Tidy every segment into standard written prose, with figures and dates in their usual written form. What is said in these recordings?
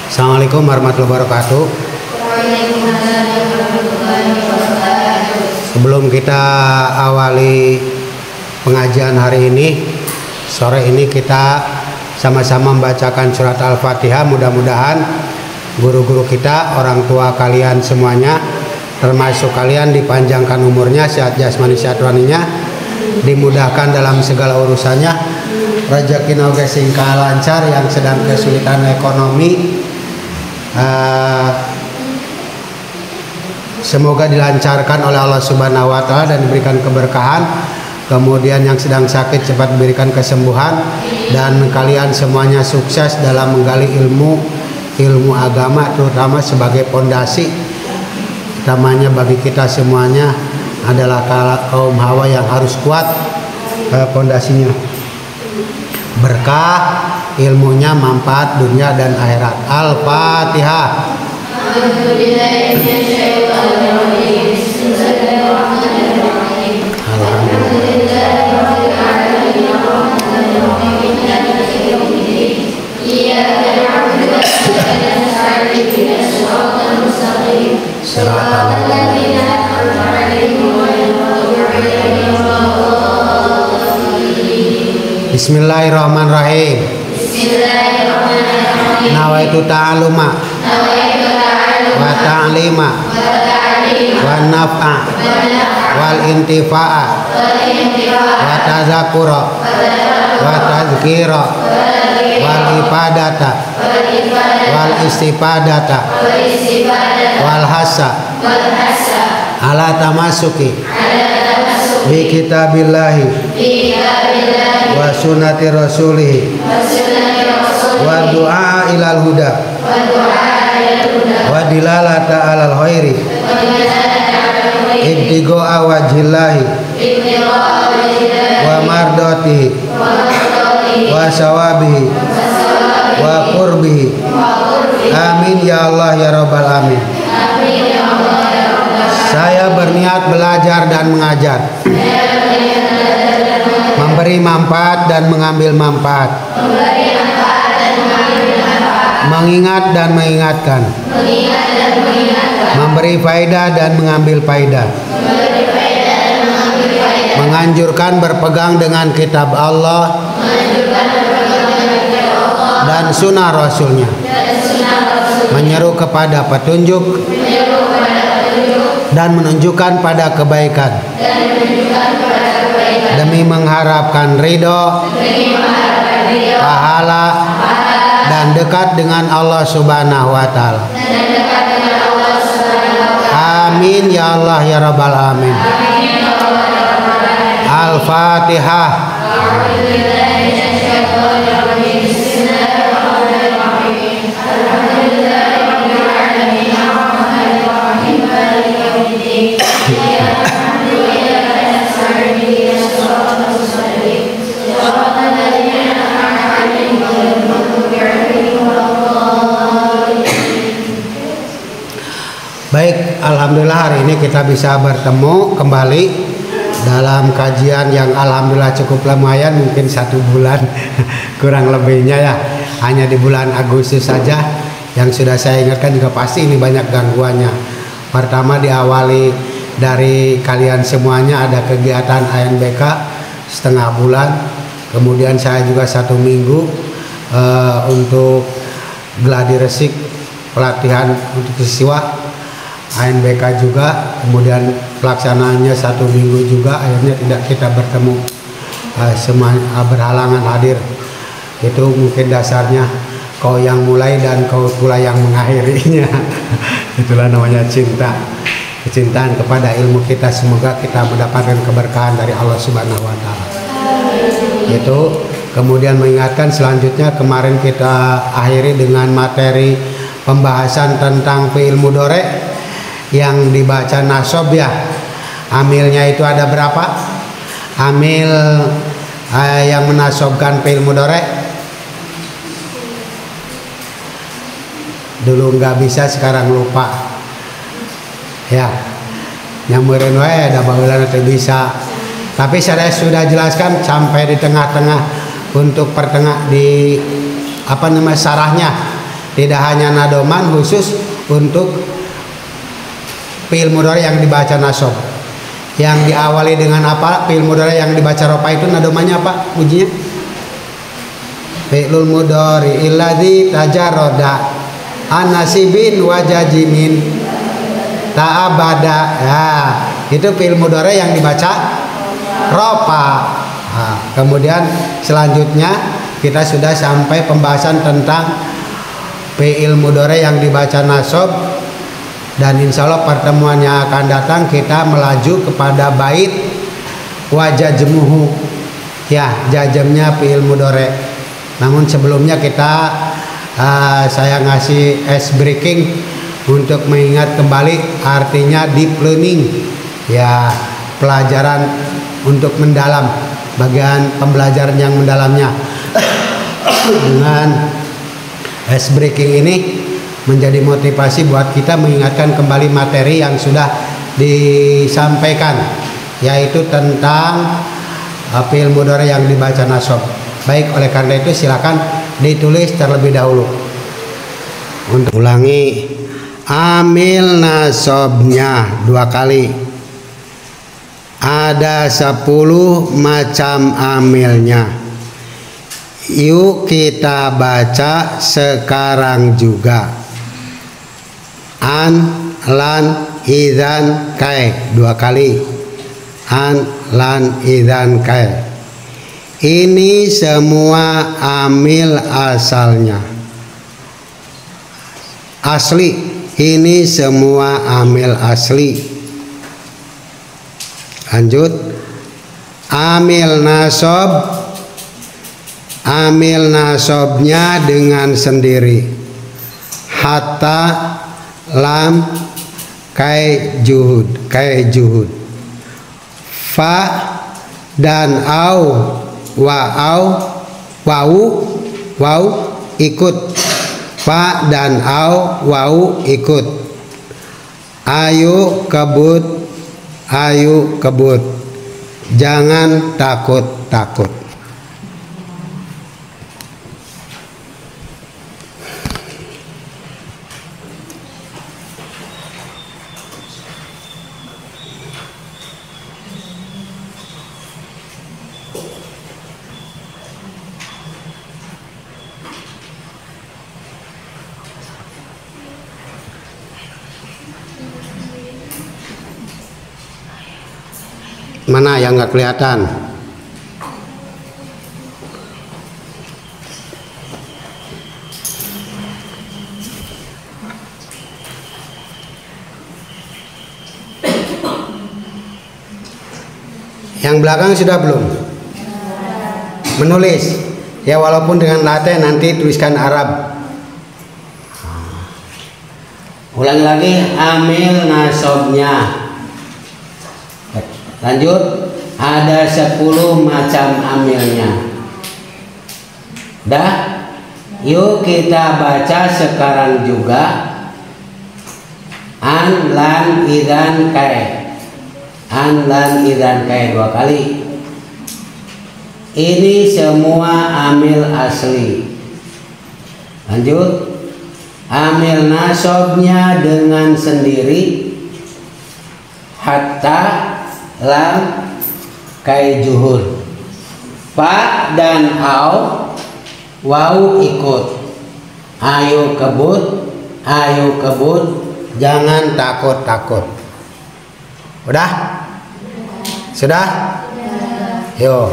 Assalamualaikum warahmatullahi wabarakatuh. Sebelum kita awali pengajian hari ini, sore ini kita sama-sama membacakan surat Al-Fatihah. Mudah-mudahan guru-guru kita, orang tua kalian semuanya, termasuk kalian, dipanjangkan umurnya, sehat jasmani sehat rohaninya, dimudahkan dalam segala urusannya, rezeki oge singkah lancar, yang sedang kesulitan ekonomi semoga dilancarkan oleh Allah Subhanahu wa taala dan diberikan keberkahan. Kemudian yang sedang sakit cepat diberikan kesembuhan, dan kalian semuanya sukses dalam menggali ilmu agama, terutama sebagai pondasi utamanya bagi kita semuanya adalah kaum hawa yang harus kuat pondasinya, berkah, ilmunya manfaat dunia dan akhirat. Al-Fatihah. Bismillahirrahmanirrahim. Nawaitu ta'aluma wa ta'lima wa naf'a wal intifa'a wa tazakura wa tazkira wal ifadata wal istifadata wal hasa ala tamasuki bi kitabillahi wa sunnati rasulihi wa du'a ilal huda wa dilalata alal khairi ibtigo'a wajhillahi wa mardatihi wa sawabihi wa qurbihi. Amin ya Allah ya rabbal alamin. Saya berniat belajar dan mengajar, memberi manfaat dan mengambil manfaat, mengingat dan mengingatkan, memberi faedah dan mengambil faedah, menganjurkan berpegang dengan kitab Allah dan sunnah Rasulnya, menyeru kepada petunjuk dan menunjukkan pada kebaikan, demi mengharapkan ridho, pahala, dan dekat dengan Allah Subhanahu wa taala. Amin ya Allah ya rabbal alamin. Al-Fatihah. Baik, alhamdulillah hari ini kita bisa bertemu kembali dalam kajian yang alhamdulillah cukup lumayan, mungkin 1 bulan kurang lebihnya ya, hanya di bulan Agustus saja. Yang sudah saya ingatkan juga pasti ini banyak gangguannya. Pertama diawali dari kalian semuanya ada kegiatan ANBK setengah bulan, kemudian saya juga 1 minggu untuk gladi resik pelatihan untuk siswa ANBK juga, kemudian pelaksanaannya 1 minggu juga, akhirnya tidak kita bertemu, semua berhalangan hadir. Itu mungkin dasarnya kau yang mulai dan kau pula yang mengakhirinya. Itulah namanya cinta, kecintaan kepada ilmu kita. Semoga kita mendapatkan keberkahan dari Allah Subhanahu wa taala. Itu kemudian mengingatkan selanjutnya, kemarin kita akhiri dengan materi pembahasan tentang fi'il mudhari yang dibaca nasab ya. Amilnya itu ada berapa? Amil yang menasobkan fi'il mudhari. Dulu nggak bisa, sekarang lupa. Ya, nyamperin wae ada baheula teh bisa. Tapi saya sudah jelaskan sampai di tengah-tengah untuk pertengah di sarahnya. Tidak hanya nadoman khusus untuk fi'il mudhari yang dibaca nasab. Yang diawali dengan apa? Fi'il mudhari yang dibaca rofa itu nadomannya apa? Ujinya? Fi'lul mudhari alladzi tajarrada an-nasibin wa jazimin ta'abada. Ya, itu fi'il mudhari yang dibaca rofa. Nah, kemudian selanjutnya kita sudah sampai pembahasan tentang fi'il mudhari yang dibaca nasab, dan insya Allah pertemuan yang akan datang kita melaju kepada bait wajajmuhu, ya jajamnya fi'il mudhari. Namun sebelumnya saya ngasih ice breaking untuk mengingat kembali artinya deep learning, ya pelajaran untuk mendalam, bagian pembelajaran yang mendalamnya. Dengan ice breaking ini menjadi motivasi buat kita mengingatkan kembali materi yang sudah disampaikan, yaitu tentang fi'il mudhari yang dibaca nasab. Baik, oleh karena itu silakan ditulis terlebih dahulu. Untuk ulangi amil nasabnya 2 kali. Ada 10 macam amilnya. Yuk kita baca sekarang juga. An, lan, idzan, kai 2 kali. An, lan, idzan, kai. Ini semua amil asalnya. Asli, ini semua amil asli. Lanjut. Amil nasab. Amil nasabnya dengan sendiri. Hatta, lam, kai, juhud. Fa dan au, wau ikut. Fa dan au, wau ikut. Ayo kebut. Jangan takut. Mana yang nggak kelihatan? Yang belakang sudah belum? Menulis. Ya walaupun dengan latte nanti tuliskan Arab. Ulangi lagi amil nasabnya. Lanjut, ada 10 macam amilnya. Dah, yuk kita baca sekarang juga. An, lan, idzan, kai. An, lan, idzan, kai 2 kali. Ini semua amil asli. Lanjut, amil nasabnya dengan sendiri. Hatta, lam, kai, juhur. Fa dan au, wau ikut. Ayo kebut. Jangan takut. Udah? Sudah? Yo.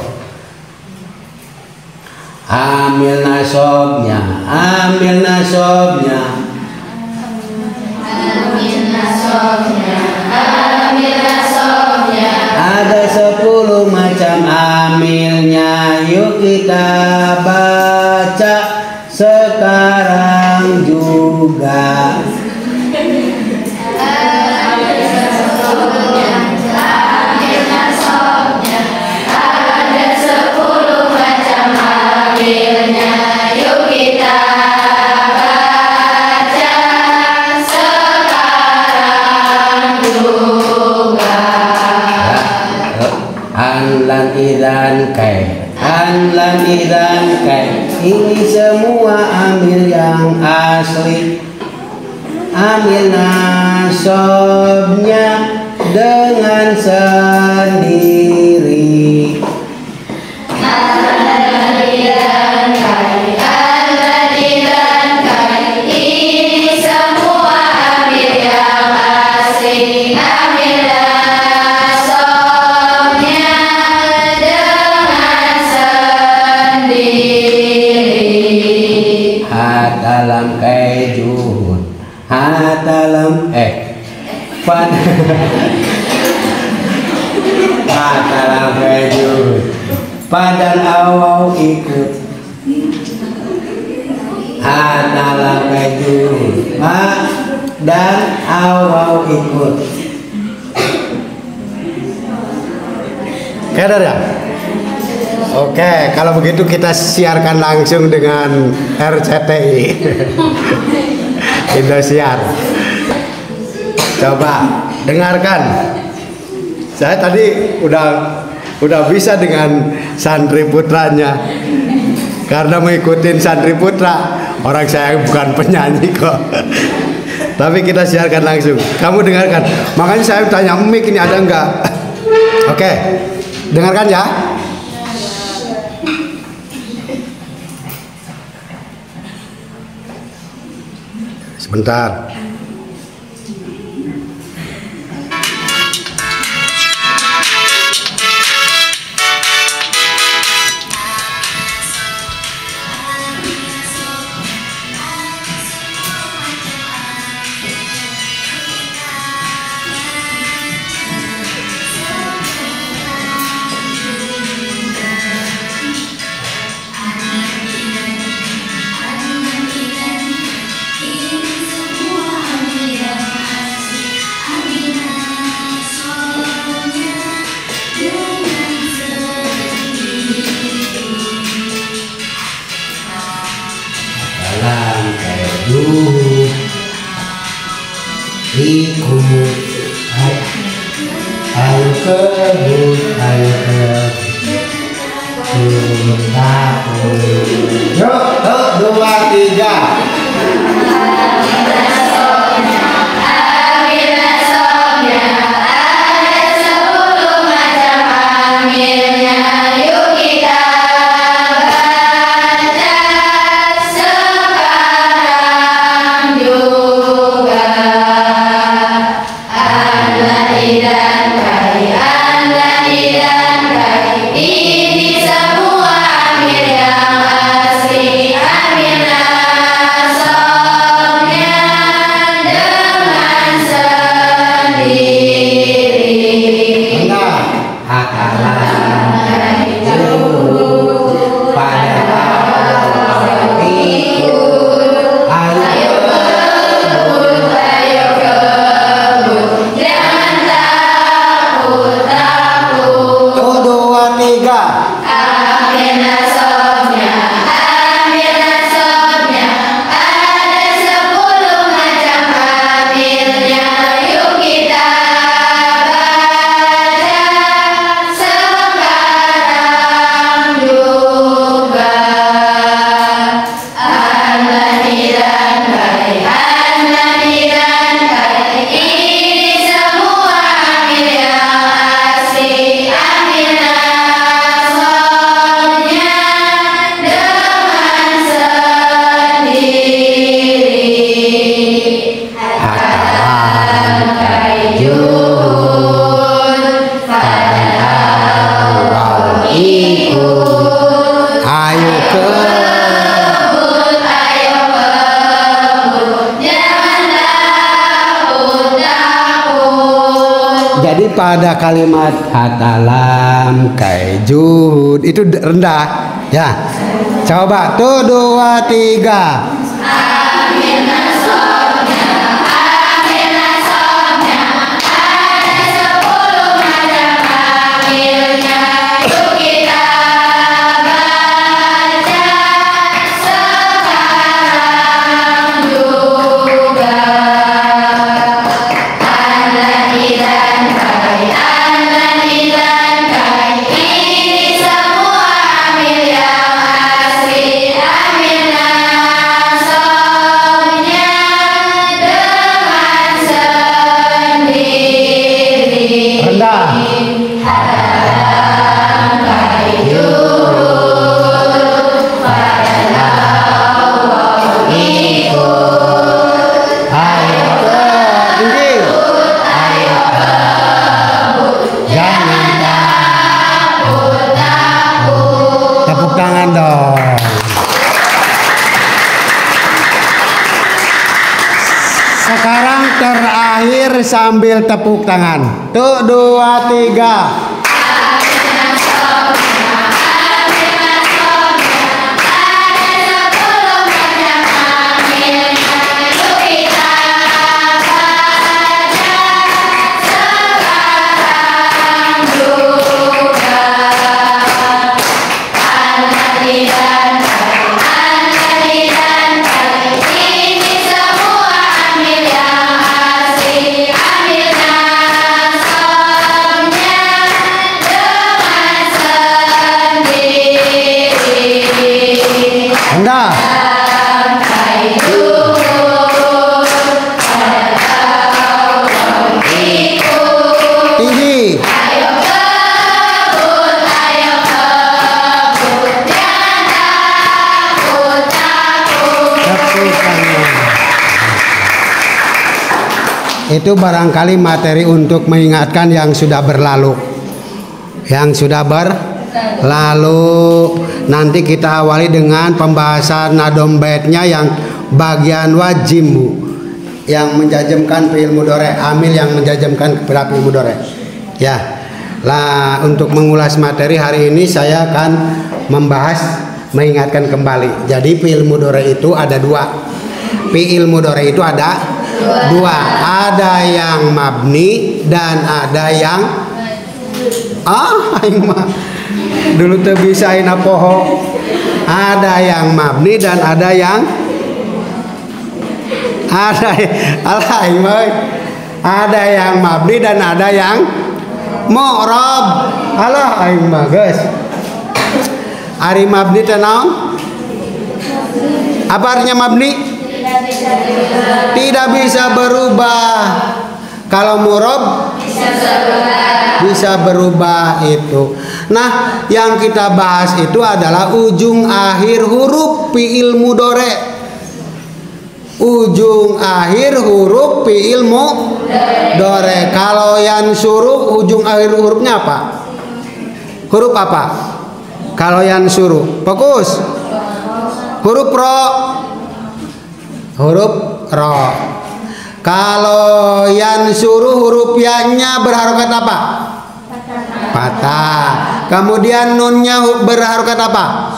Amil nasabnya. Ada 10 macam amilnya. Yuk kita baca sekarang juga. An, lan, idzan, kai. ini semua amil yang asli. Amil nasobnya dengan sendiri. Ini semua amil yang asli. Amil nasobnya dengan sendiri. Hatalam kaijuhud. Hatalam hatalam kaijuhud. Padan awau ikut. Hatalam kaijuhud. Dan awau ikut. Kadar ya? Oke, kalau begitu kita siarkan langsung dengan RCTI. Indosiar. Coba dengarkan. Saya tadi udah bisa dengan santri putranya. Karena mengikutin santri putra, orang saya bukan penyanyi kok. Tapi kita siarkan langsung. Kamu dengarkan. Makanya saya tanya mic ini ada enggak? Oke. Dengarkan ya. Sebentar. Ikut, ayo kebut, ayo kebut, yuk, 2, 3. Jadi pada kalimat hatalam kaijud itu rendah ya. Coba tuh 2, 3. Ini semua amil yang asli. Sekarang terakhir sambil tepuk tangan. Tuh 2 3. Anda tinggi. Itu barangkali materi untuk mengingatkan yang sudah berlalu. Yang sudah berlalu. Nanti kita awali dengan pembahasan nadom baitnya yang bagian wajimmu, yang menjajemkan fi'il mudhari, amil yang menjajemkan kepada fi'il mudhari. Ya. Lah, untuk mengulas materi hari ini saya akan membahas mengingatkan kembali. Jadi fi'il mudhari itu ada 2. Fi'il mudhari itu ada 2. Ada yang mabni dan ada yang dulu tuh bisain apoho. Ada yang mabni dan ada yang ada yang mabni dan ada yang mu'rab. Alah aing mah geus. Ari mabni teh naon? Apa artinya mabni? Tidak bisa berubah. Kalau mu'rab bisa berubah itu. Nah, yang kita bahas itu adalah ujung akhir huruf fi'il mudhari. Ujung akhir huruf fi'il mudhari. Kalau yansuru ujung akhir hurufnya apa? Huruf apa? Kalau yansuru, fokus. Huruf ro. Huruf ro. Kalau yansuru huruf ya-nya berharokat apa? Patah. Kemudian nunnya berharokat apa?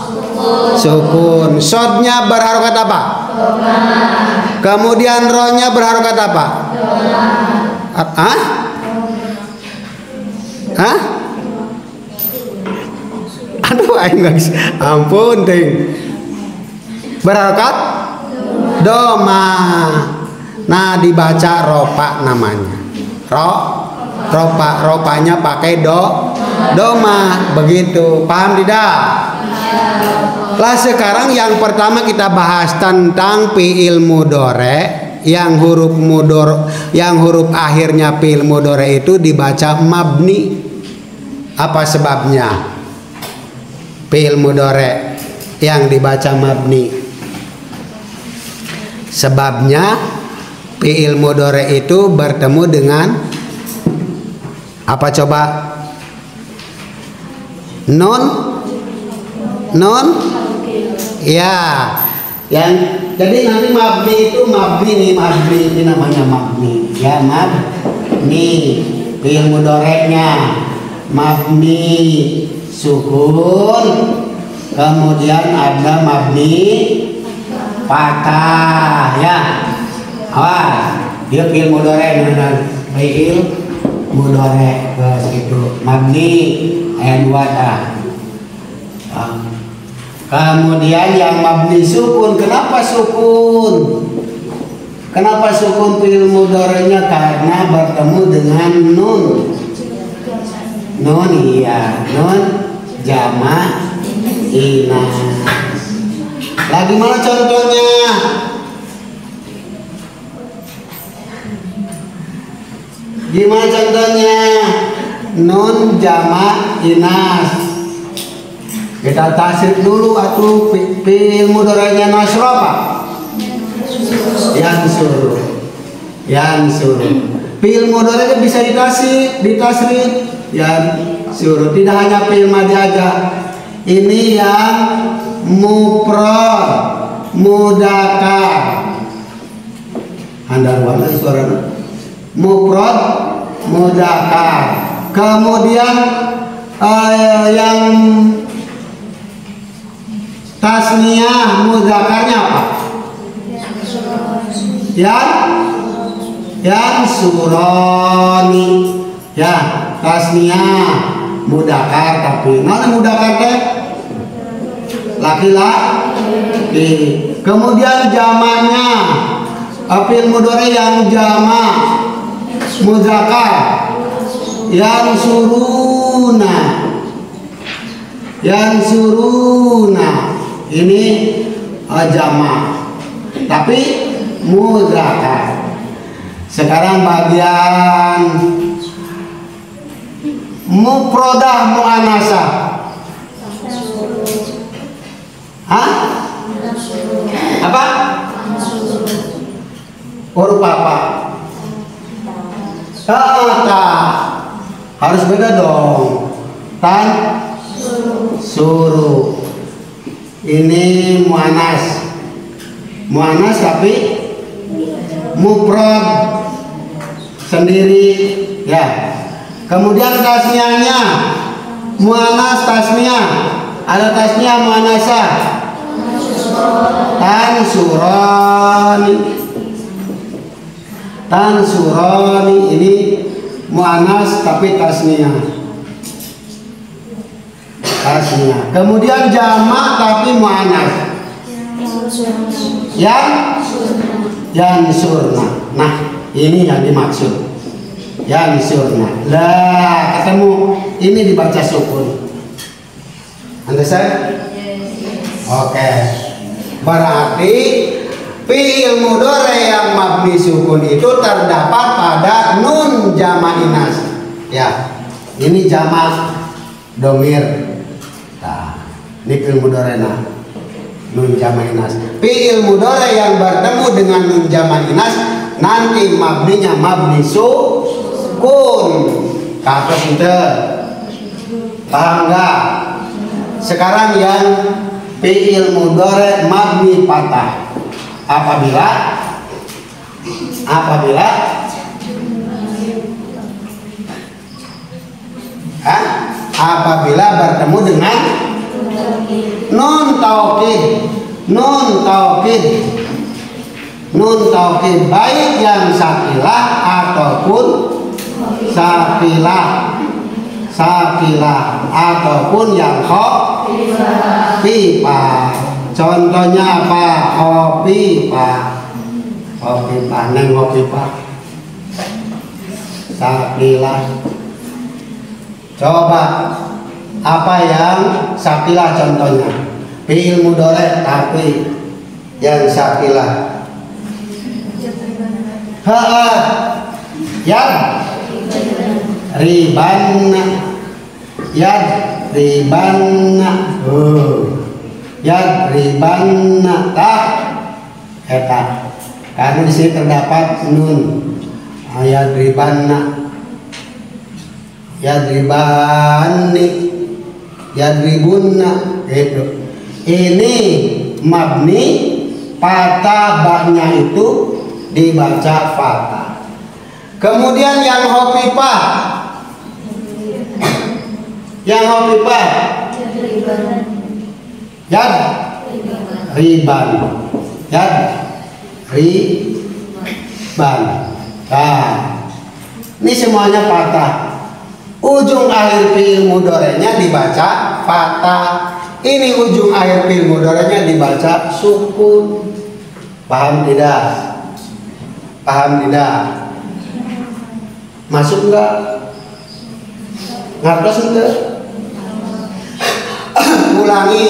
Sukun. Sodnya berharokat apa? Kemudian ro-nya berharokat apa? Aduh, ampun ting. Berharokat doma. Nah, dibaca ropa namanya. Ropanya pakai doma, begitu. Paham tidak? Lah, sekarang yang pertama kita bahas tentang fi'il mudhari yang huruf akhirnya fi'il mudhari itu dibaca mabni. Apa sebabnya? Fi'il mudhari yang dibaca mabni. Sebabnya fi'il mudhari itu bertemu dengan apa coba? Nun? Ya. Jadi nanti mabni itu mabni ini namanya mabni. Ya, mabni. Fi'il mudhari'nya mabni sukun. Kemudian ada mabni patah, ya. Dia fi'il mudhari dengan fi'il mudhari begitu. Mabni ayat 2 dah. Kemudian yang mabni sukun, kenapa sukun? Kenapa sukun fi'il mudhari'nya? Karena bertemu dengan nun. Nun, iya, nun jama' inas. Lagi mana contohnya? Gimana contohnya? Nun jama' inas. Kita tasrif dulu atau fi'il mudhari'nya nasr apa? Yansur. Fi'il mudhari'nya bisa ditasrif yansur. Tidak hanya fi'il madhi aja. Ini yang mufrad, mudzakkar. Andaruan suaranya. Mufrad mudzakkar. Kemudian yang tasniyah mudzakarnya apa? Yang suroni. Ya, tasniyah mudzakkar tapi mana mudzakkar teh? Laki-laki. Kemudian jamaknya fi'il mudhari yang jamak mudzakkar yang suruna ini jamak tapi mudzakkar. Sekarang bagian mufradah muannasah. Hah? Apa? Huruf apa? Harus beda dong. Tan suruh. Ini muannas tapi mufrad sendiri ya. Kemudian tasniyahnya muannas tasniyah. Ada tasniyah muannasah. Tansurani ini muannas tapi tasniyah. Kemudian jamak tapi muannas. Yansurna. Nah, ini yang dimaksud. Yansurna. Lah, ketemu ini dibaca sukun. Understand? Oke. Berarti fi'il mudhari yang mabni sukun itu terdapat pada nun jamak inas. Ya. Ini jamak domir. Nah, ini fi'il mudhari nun jamak inas. Fi'il mudhari yang bertemu dengan nun jamak inas nanti mabninya mabni sukun. Kasus itu. Paham enggak? Sekarang yang fi'il mudhari mabni patah. Apabila bertemu dengan nun taukid baik yang sakilah ataupun sakilah ataupun yang khafifah. Contohnya apa? Khafifah. Neng khafifah. Sakilah. Coba apa yang sakilah contohnya? Fi'il mudhari tapi yang sakilah. Yang ribanna. Yadribanna tak eta. Karena di sini terdapat nun. Yadribunna itu. Ini mabni patah baknya itu dibaca fatah. Kemudian yang khafifah. Yadriban. Nah, ini semuanya patah. Ujung akhir fi'il mudhari'nya dibaca fatah. Ini ujung akhir fi'il mudhari'nya dibaca sukun. Paham tidak? Masuk enggak? Ngertos enggak? Ulangi.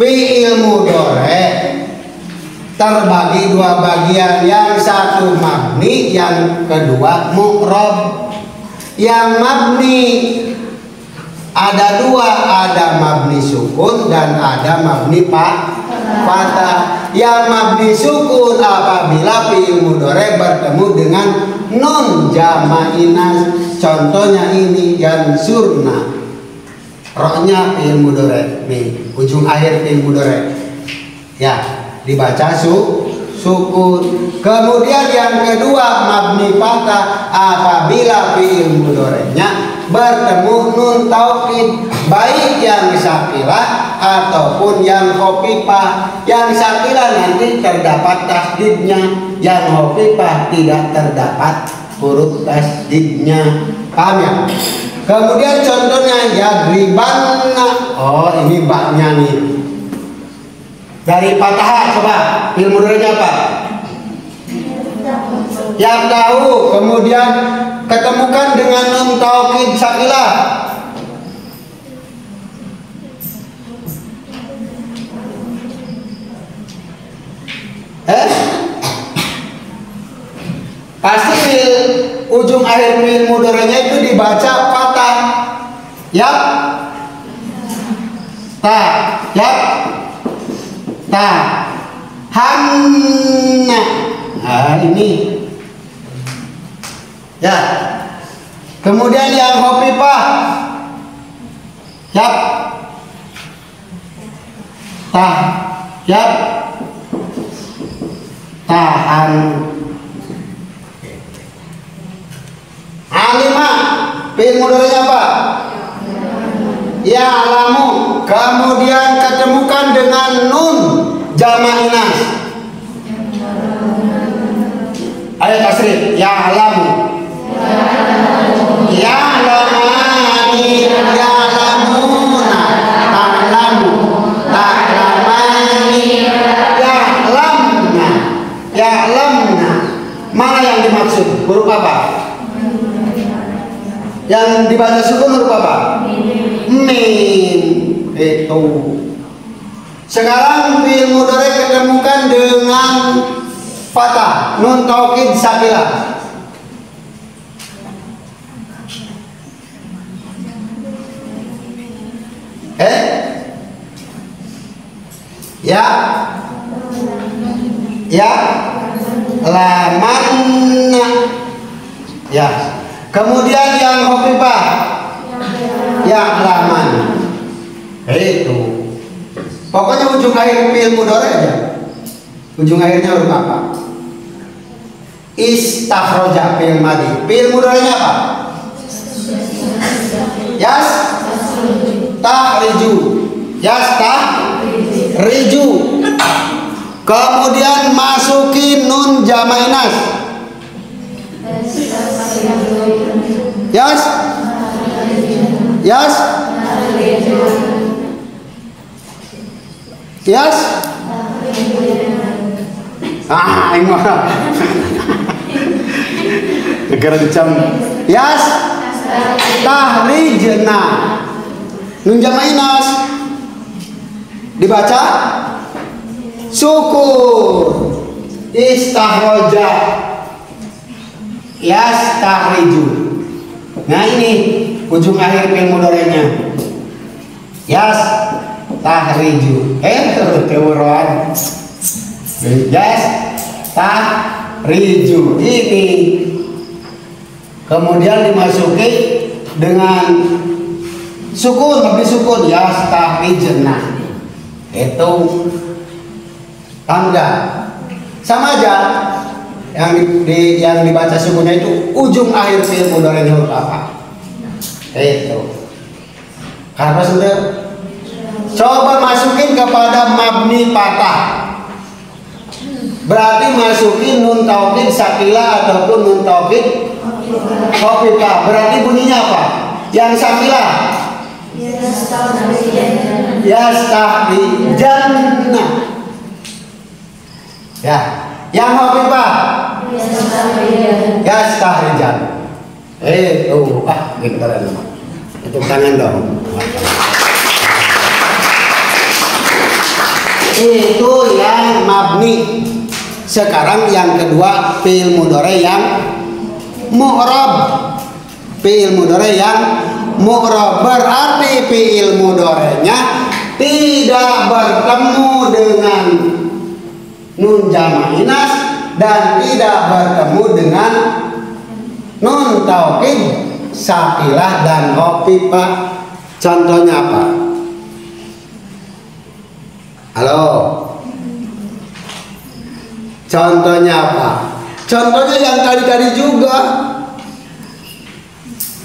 Fi'il mudhari' terbagi dua bagian, yang satu mabni, yang kedua mu'rab. Yang mabni ada dua, ada mabni sukun dan ada mabni fatah. Yang mabni sukun apabila fi'il mudhari' bertemu dengan nun jamak inas. Contohnya ini yansurna. Rohnya fi'il mudhari', nih ujung akhir fi'il mudhari'. Ya, dibaca sukun. Kemudian yang kedua mabni patah apabila fi'il mudhari'nya bertemu nun taukid, baik yang sakilah ataupun yang khafifah. Yang sakilah nanti terdapat tasdidnya, yang khafifah tidak terdapat huruf tasdidnya. Paham ya? Kemudian contohnya yadribanna. Oh, ini baknya nih. Dari patah coba fi'il mudhari'nya apa? Yang tahu. Kemudian ketemukan dengan nun taukid sakilah. Pasti ujung akhir fi'il mudhari'nya itu dibaca patah. Yap. Ta. Yap. Ta. Hanna. Nah, ini. Ya. Kemudian yang khafifah. Yap. Ta. Yap. Tahan. Alimah fi'il mudhari'nya apa? Ya'lamu. Kemudian ketemukan dengan nun jama' inas. Ayo tasrif. Ya'lamu. Ya'lamani. Ya'lamuna. Ta'lamu. Ta'lamani. Ya'lamna. Ya'lamna. Mana yang dimaksud? Huruf apa? Yang dibaca sukun huruf apa? Mim. Itu. Sekarang fi'il mudhari' ketemukan dengan fatah, nun taukid sakilah. Ya. Ya. Lamanna. Ya. Kemudian yang khafifah. Ya laman. Itu. Pokoknya ujung akhir fi'il mudhari' aja. Ujung akhirnya huruf apa? Istakhraja fi'il madhi. Fi'il mudhari'nya apa? Yas tahriju. Yas tahriju. Kemudian masukin nun jama' inas. Yas. Yas. Yas. Ini mah. Negara dicam. Yas. Tahrijna. Nun jama' inas. Dibaca sukun. Istakhraja. Yastahriju. Nah ini ujung akhir fi'il mudhari'nya. Yastahriju. Tewuran. Yastahriju. Ini kemudian dimasuki dengan sukun, mabni sukun. Yastahrijna. Itu tanda sama aja. Yang dibaca sukunnya itu ujung akhir fi'il mudhari'nya huruf apa? Itu. Karena sudah coba masukin kepada mabni patah. Berarti masukin nun taukid sakilah ataupun nun taukid khafifah. Berarti bunyinya apa? Yang sakilah yastahrijanna. Ya. Yang khafifah yastahrijan. Itu keren. Tepuk tangan dong. Itu yang mabni. Sekarang yang kedua fi'il mudhari' yang mu'rab. Fi'il mudhari' yang mu'rab berarti fi'il mudhari'nya tidak bertemu dengan nun jama' inas dan tidak bertemu dengan nun taukid sakilah dan khafifah. Contohnya apa? Halo. Contohnya apa? Contohnya yang tadi-tadi juga.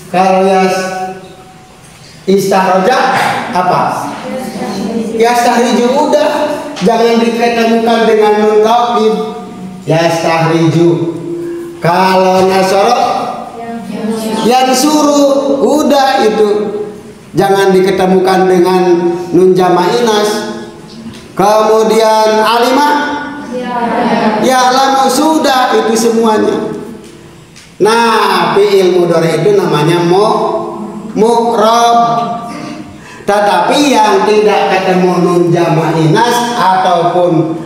Kalau ya istaroja apa? Yastahriju udah, jangan diketemukan dengan nun taukid. Yastahriju. Kalau nasoro yang suruh udah itu, jangan diketemukan dengan nun jama' inas. Kemudian alima ya lama sudah, itu semuanya. Nah, fi'il mudhari itu namanya mu'rab. Tetapi yang tidak ketemu nun jama' inas ataupun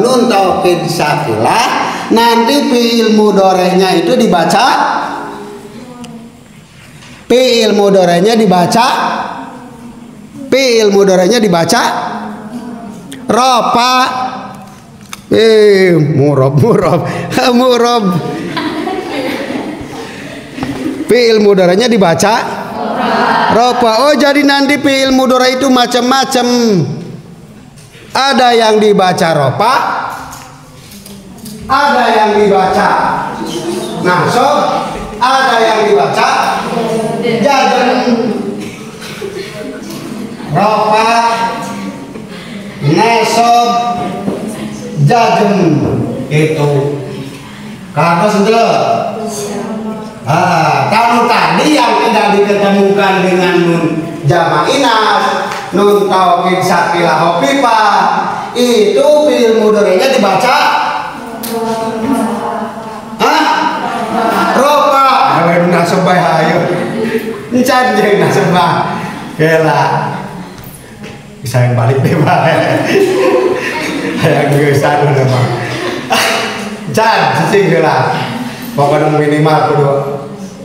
nun taukid sakilah, nanti fi'il mudhari'nya itu dibaca, fi'il mudhari'nya dibaca ropa. Murab. Fi'il mudhari'nya dibaca ropa. Oh, jadi nanti fi'il mudhari' itu macam-macam. Ada yang dibaca ropa, ada yang dibaca nasab, ada yang dibaca jazm. Ropa, nasab, jazm itu. Karena sudah kalau tadi yang tidak diketemukan dengan nun jama' inas, nun taukid sakilah khafifah, itu fi'il mudhari'nya dibaca ropa. Kalau nasabah ayo encan jeung nasabah kela bisa yang balik deh Pak. Yang geusar udah mah encan cicing kela. Pokoknya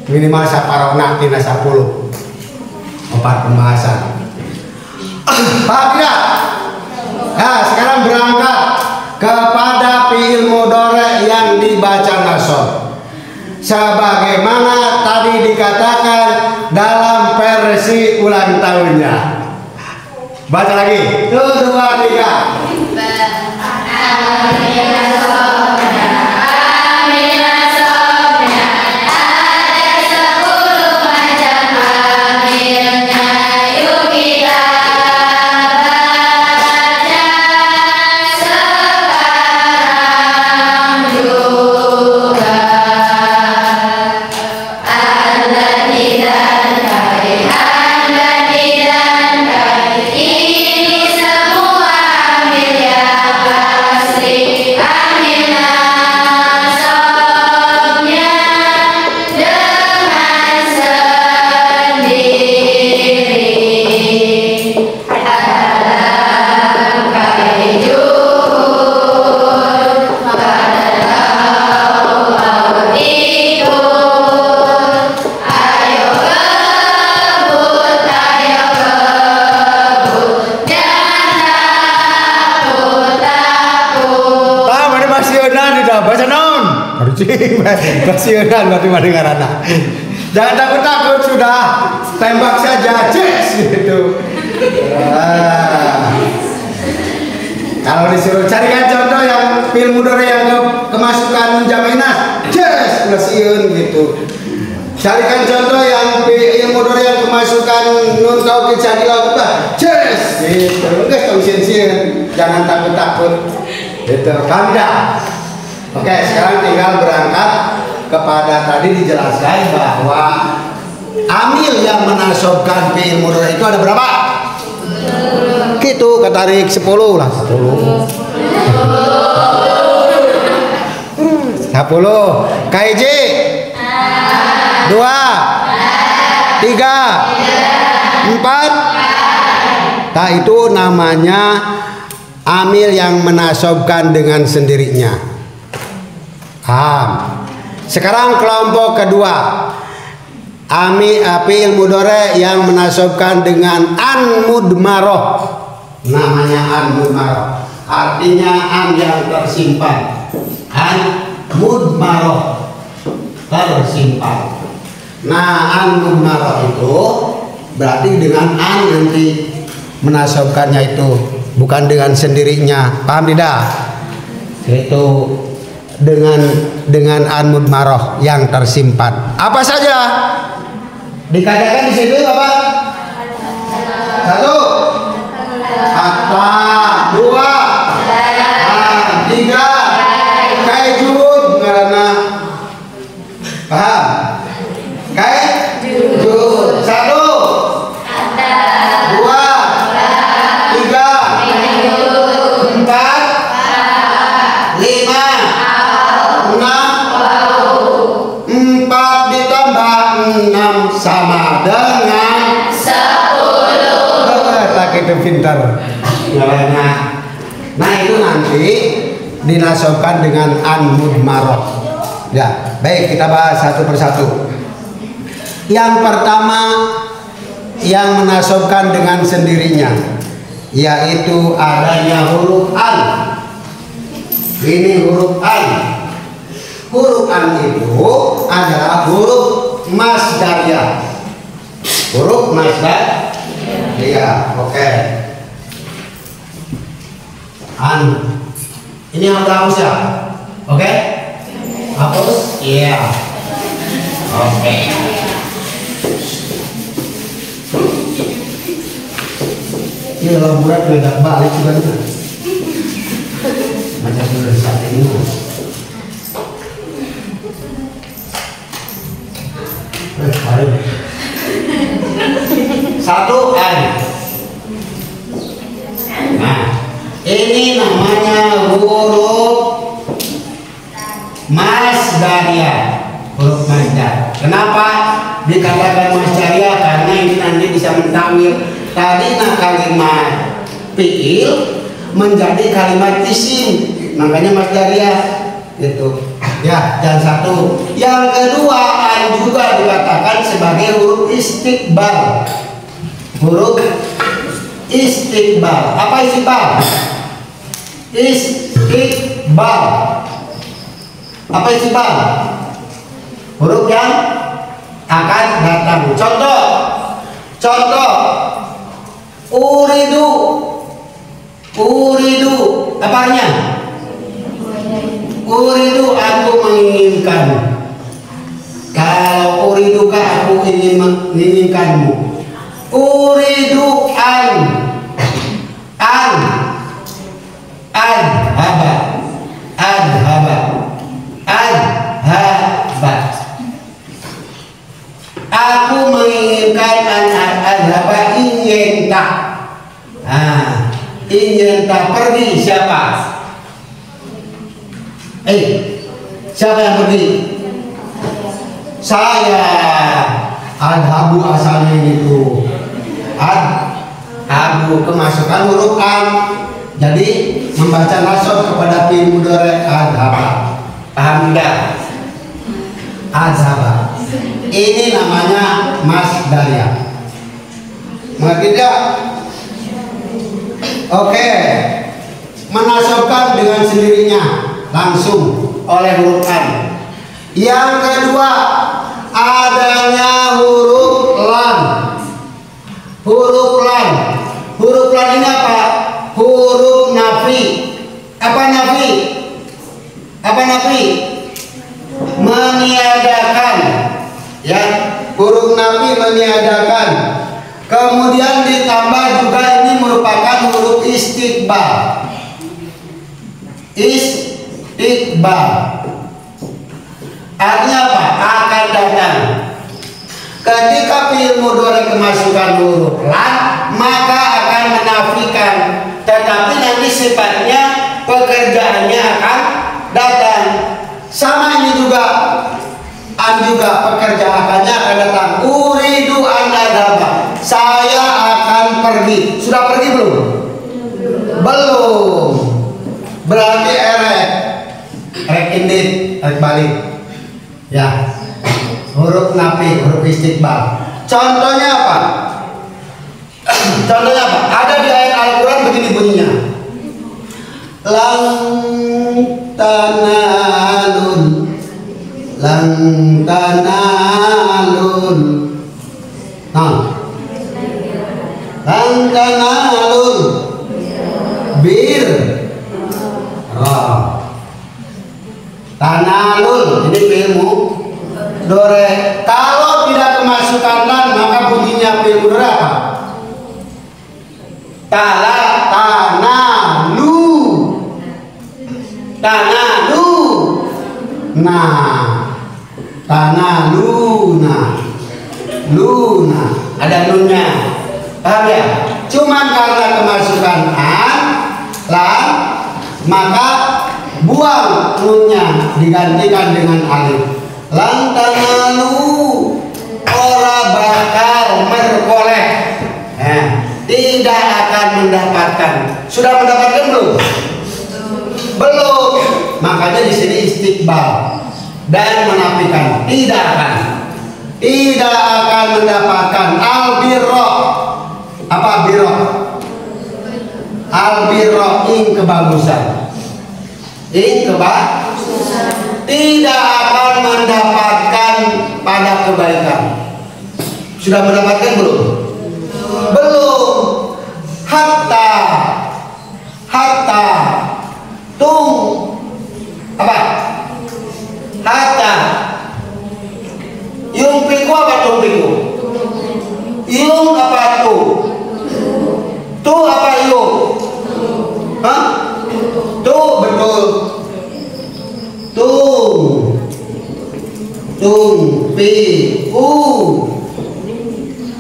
minimal saparona tina 10 4 pembahasan. Paham tidak? Nah, sekarang berangkat kepada fi'il mudhari' yang dibaca nasab. Sebagaimana tadi dikatakan dalam versi ulang tahunnya. Baca lagi. 1, 2, 3. Pasionan berarti madengarana. Jangan takut-takut, sudah tembak saja, yes gitu. Kalau disuruh carikan contoh yang fi'il mudhari' yang kemasukan jama' inas, yes pasion gitu. Carikan contoh yang fi'il mudhari' yang kemasukan nun taukid sakilah khafifah, yes gitu. Enggak tahu sieun, jangan takut-takut. Gitu. Kan dah. Oke, sekarang tinggal berangkat kepada tadi dijelaskan bahwa amil yang menasobkan fi'il mudhari' itu ada berapa? Gitu, ketarik 10 lah, 10. 10. KJ 2 3 4. Nah, itu namanya amil yang menasobkan dengan sendirinya. Sekarang kelompok kedua, fi'il mudhari' yang menasobkan dengan an mudmaroh. Namanya an mudmaroh, artinya an yang tersimpan. An mudmaroh, tersimpan. Nah, an mudmaroh itu berarti dengan an nanti menasobkannya itu, bukan dengan sendirinya. Paham tidak? Itu dengan an mudmaroh yang tersimpan. Apa saja? Dikatakan di situ apa? Satu, hatta, dua, tiga, kaijun, karena paham? Kaijun, satu, dua, tiga, empat, lima, enam, empat ditambah enam sama dengan 10. Tak itu pintar. Nah itu nanti dinasobkan dengan an mudmaroh. Ya, baik kita bahas satu persatu. Yang pertama yang menasobkan dengan sendirinya, yaitu adanya huruf an. Ini huruf an. Huruf an itu adalah huruf masdariyah. Huruf masdar. Iya, oke. An. Ini harus hapus ya. Oke? Hapus? Iya. Oke. Ini dalam bulan tidak balik juga nih. Macam sudah saat ini. Satu an. Nah, ini namanya huruf masdariyah. Huruf masdar. Kenapa dikatakan masdariyah? Karena ini nanti bisa mentawil. Tadinya kalimat fi'il menjadi kalimat isim, makanya masdariyah gitu. Ya, yang satu. Yang kedua, an juga dikatakan sebagai huruf istiqbal. Huruf istiqbal. Apa istiqbal? Istiqbal. Apa istiqbal? Huruf yang akan datang. Contoh. Uridu. Apa artinya? Uridu, aku menginginkan. Kalau uriduka, aku ingin menginginkanmu. Uridu adhaba. Aku menginginkan adhaba, ingin tak. Ingin tak pergi siapa? Siapa yang pergi? Saya. Adhabu asalnya itu adhabu, kemasukan huruf an. Jadi membaca nasab kepada fi'il mudhari adhaba. Paham tidak? Adhaba. Ini namanya masdariyah. Mengerti tidak? Oke. Menasabkan dengan sendirinya langsung oleh huruf an. Yang kedua, adanya huruf lam. Huruf lam ini apa? Huruf nafi. Apa nafi? Meniadakan. Ya, huruf nafi meniadakan. Kemudian ditambah juga ini merupakan huruf istiqbal. Artinya apa? Akan datang. Ketika fi'il mudhari kemasukan huruf lam, maka akan menafikan. Tetapi nanti sifatnya pekerjaannya akan datang. Sama ini juga. An juga pekerjaannya akan datang. Uridu an adhaba. Saya akan pergi. Sudah pergi belum? Belum. Berarti erek indit, erek balik. Ya, huruf nafi, huruf istiqbal. Contohnya apa? Ada di ayat Al-Quran begini bunyinya. Lan tanalun bir betul, ini fi'il mudhari. Kalau tidak kemasukan lan maka bunyinya fi'il mudhari apa? Tanalu. Nah, tanaluna. Luna ada nunnya, paham ya? Cuman karena kemasukan lan maka buang nunnya digantikan dengan alif. Lan tanalu ora bakal merkoleh, tidak akan mendapatkan. Sudah mendapatkan belum? Belum. Makanya di sini istiqbal dan menafikan, tidak akan mendapatkan albirro. Apa birro? Albirro ing kebagusan. Tidak akan mendapatkan pada kebaikan. Sudah mendapatkan belum? Belum. Hatta tung apa? Hatta yumpiku apa tumpiku? Yung apa tu? Tu apa yung? Hah? Tu betul. Tung pi u.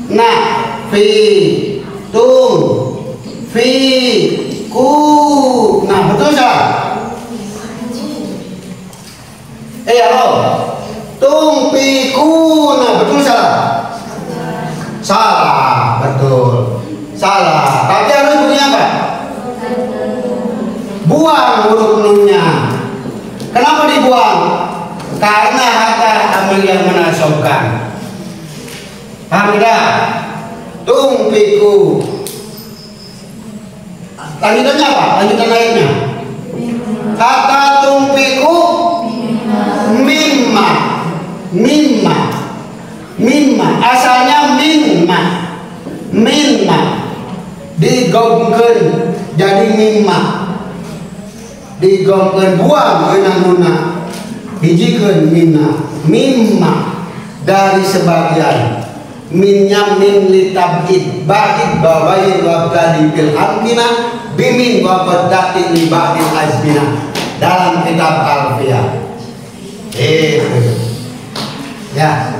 Nah fi tung fi ku. Nah betul salah? Halo. Tung pi ku. Nah betul salah? Salah, betul. Salah. Tapi harus bunyi apa? Buang huruf nunnya. Kenapa dibuang? Karena hatta amil yang menasobkan. Paham tidak? Tumpiku. Lanjutannya apa? Lanjutan ayatnya. Hatta tumpiku mimma. Asalnya minma. Digomkeun jadi mimma. Digomkeun buang eunang nunna. Hijikeun mimma dari sebagian. Minnya min litabid ba'id bawain wabtadi bil amkina bimin wabtadi li ba'dil azbina dalam kitab Alfiyah. Ya.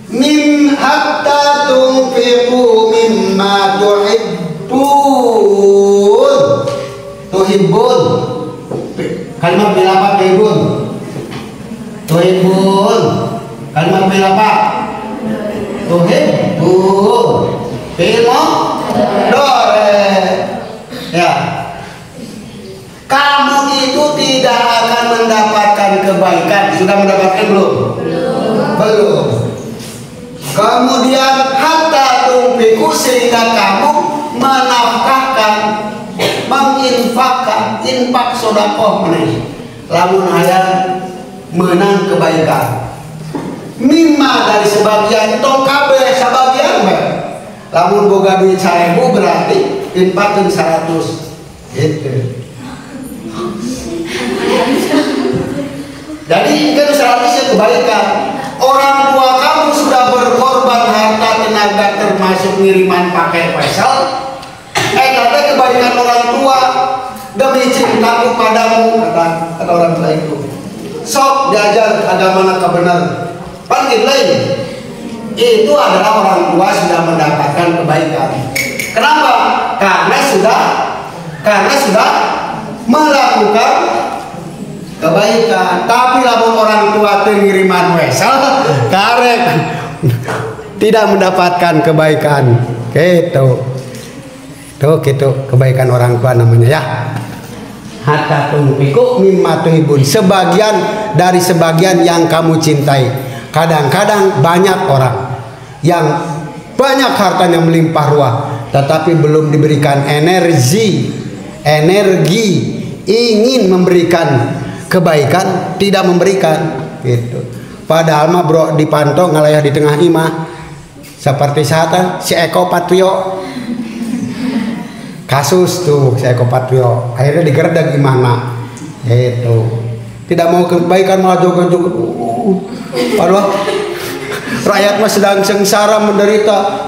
Min hatta tunfiqu mimma tuhibbun. Kalimat bil apa tuhibbun? Kalimat bil apa? Tuhibbun. Bil mudhari. Ya. Kamu itu tidak akan mendapatkan kebaikan. Sudah mendapatkan belum? Belum. Kemudian hatta tunfiqu sehingga kamu menafkahkan, menginfakkan, infak sedekah meneh. Lamun aya menang kebaikan. Mimma dari sebagian tong kabeh sebagian bae. Lamun boga duit 1000 berarti infakkeun 100. Gitu. Jadi kan 100 ya kebaikan. Orang tua kamu sudah berkorban harta tenaga termasuk ngiriman pakai wesel. Tapi kebaikan orang tua demi cintaku padamu, kata orang tua itu. Sok diajar agama kebenar. Panggil lain. Itu adalah orang tua sudah mendapatkan kebaikan. Kenapa? Karena sudah melakukan kebaikan. Tapi lamun orang tua ngiriman wesel karek tidak mendapatkan kebaikan. Gitu kebaikan orang tua namanya ya. Hatta tunfiqu mimma tuhibun. Sebagian dari sebagian yang kamu cintai. Kadang-kadang banyak orang yang banyak hartanya melimpah ruah, tetapi belum diberikan energi ingin memberikan kebaikan, tidak memberikan gitu. Padahal mah bro dipantau ngalayah di tengah imah seperti saat si Eko Patrio kasus tuh si Eko Patrio akhirnya digerdak gimana itu tidak mau kebaikan malah joget-joget. Padahal rakyat mah sedang sengsara menderita.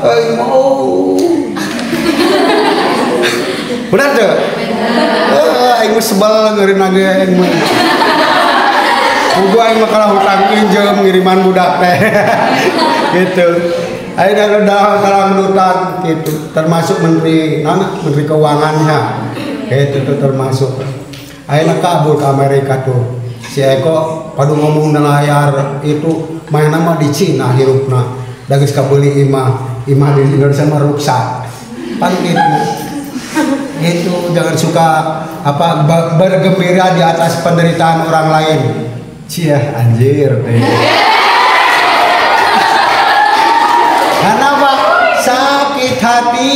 Benar tuh? Aing mah sebel ngeureun lagi aing mah. Gua aing mah kalah hutang pinjem ngiriman budak teh. Gitu. Aing udah kalah hutang gitu. Termasuk menteri keuangannya. Itu tuh termasuk. Aing kabur ke Amerika tuh. Si Eko padu ngomong di layar itu main nama di Cina hirupna. Da geus kabeli imah di Indonesia mah ruksak. Kan gitu. Itu jangan suka bergembira di atas penderitaan orang lain. Cia anjir. Kenapa sakit hati?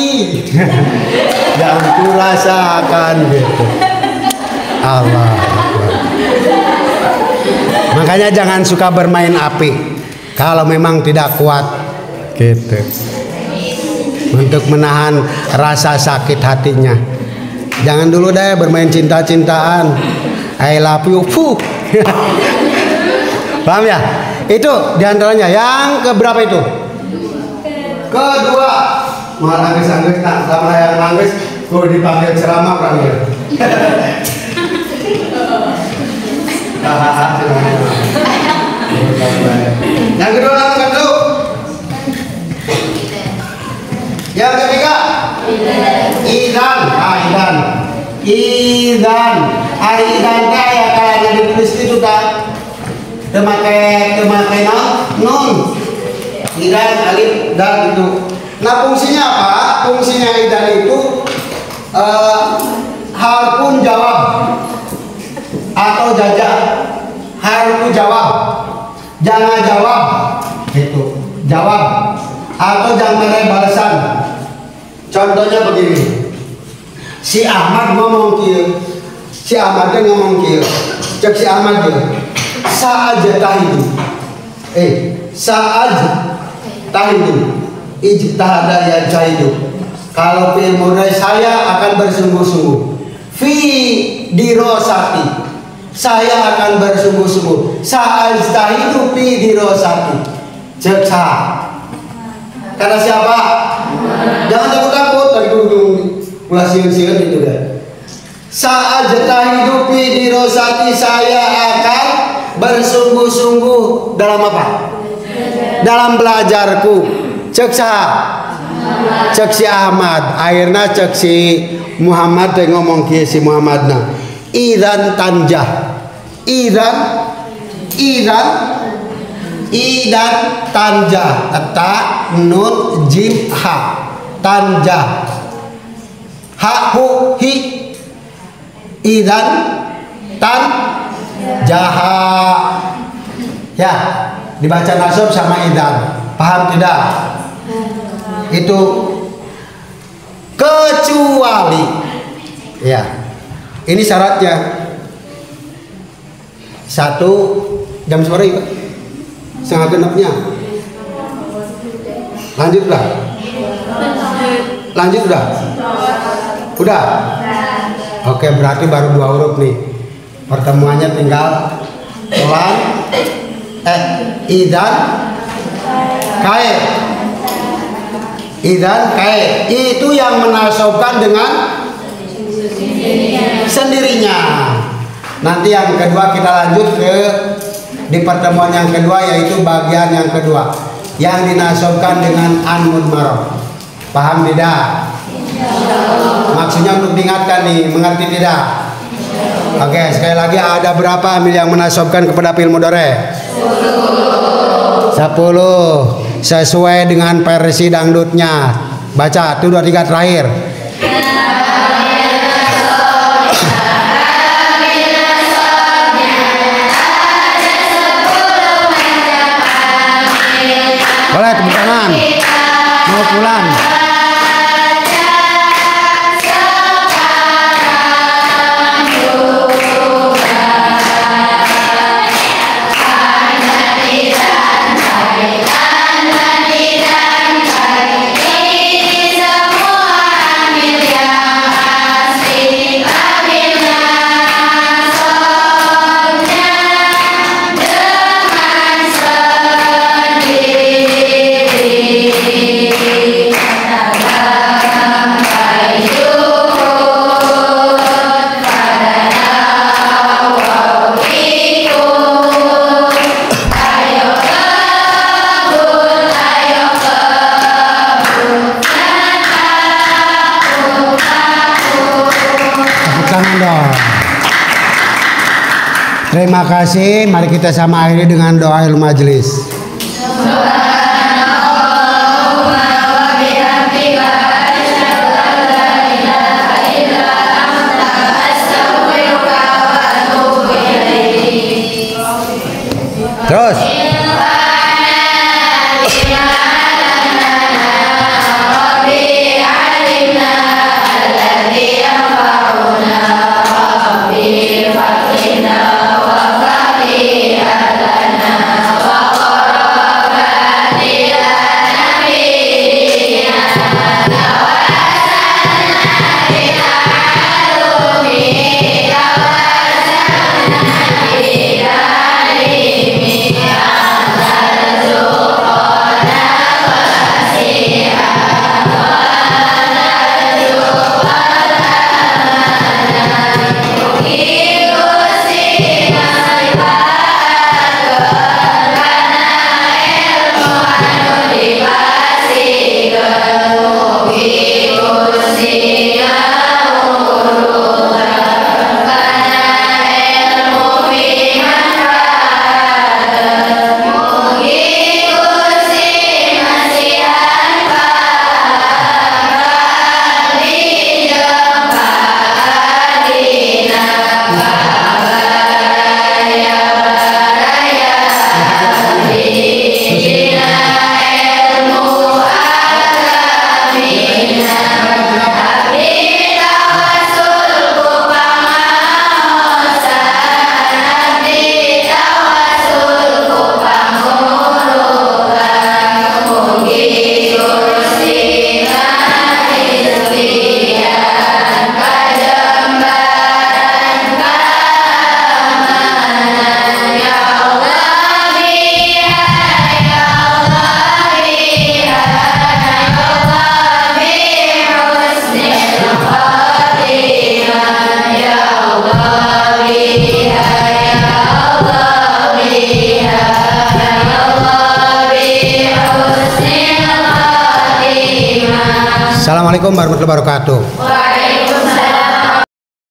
Yang kurasakan gitu. Allah. Makanya jangan suka bermain api kalau memang tidak kuat gitu. Untuk menahan rasa sakit hatinya. Jangan dulu deh bermain cinta-cintaan. I love you. Paham ya? Itu diantaranya. Yang keberapa itu? Kedua. Malah nangis-nangis sama yang nangis. Gue dipanggil ceramah panggil. Yang kedua langsung dulu. Yang ketiga Idan kayak kayaknya ditulis itu tak temakai nun idan alif dan itu. Nah fungsinya apa? Fungsinya idan itu harfun jawab atau jajak. Harfu jawab, jangan jawab itu jawab atau jangan balasan. Contohnya begini, si Ahmad ngomong kieu, si Ahmad ngomong kieu, cek si Ahmad dia, sa'aja tahidu, sa'aja tahidu, ijtahada ya jahidu. Kalau fi'il mudhari saya akan bersungguh-sungguh, fi dirosati. Saya akan bersungguh-sungguh. Sa'ajtahidu fi dirosati. Ceksa. Karena siapa? Jangan takut-takut. Tadi dulu mulai siun-siun itu kan. Sa'ajtahidu fi dirosati. Saya akan bersungguh-sungguh dalam apa? Dalam belajarku. Ceksa. Cek si Ahmad. Akhirnya cek si Muhammad yang ngomong ke si Muhammadna. Idan tanjah, idan tanjah, ta nun jim ha, tanjah, ha hu hi, idan tan jaha, ya dibaca nasab sama idan, paham tidak? Itu kecuali, ya. Ini syaratnya. Satu jam sore Pak. Setengah genapnya. Lanjut dah. Lanjut dah. Udah. Oke, berarti baru 2 huruf nih. Pertemuannya tinggal lan idan kae. Idan kae. Itu yang menasobkan dengan sendirinya. Nanti yang kedua kita lanjut di pertemuan yang kedua, yaitu bagian yang kedua yang dinasobkan dengan an mudmarah. Paham tidak? Maksudnya untuk diingatkan nih, mengerti tidak? Oke, sekali lagi ada berapa amil yang menasobkan kepada fi'il mudhari? 10. Sesuai dengan versi dangdutnya. Baca 1, 2, 3 terakhir. Boleh tepuk tangan. Mau pulang. Terima kasih. Mari kita sama akhiri dengan doa majelis. Terus. Assalamualaikum warahmatullahi wabarakatuh.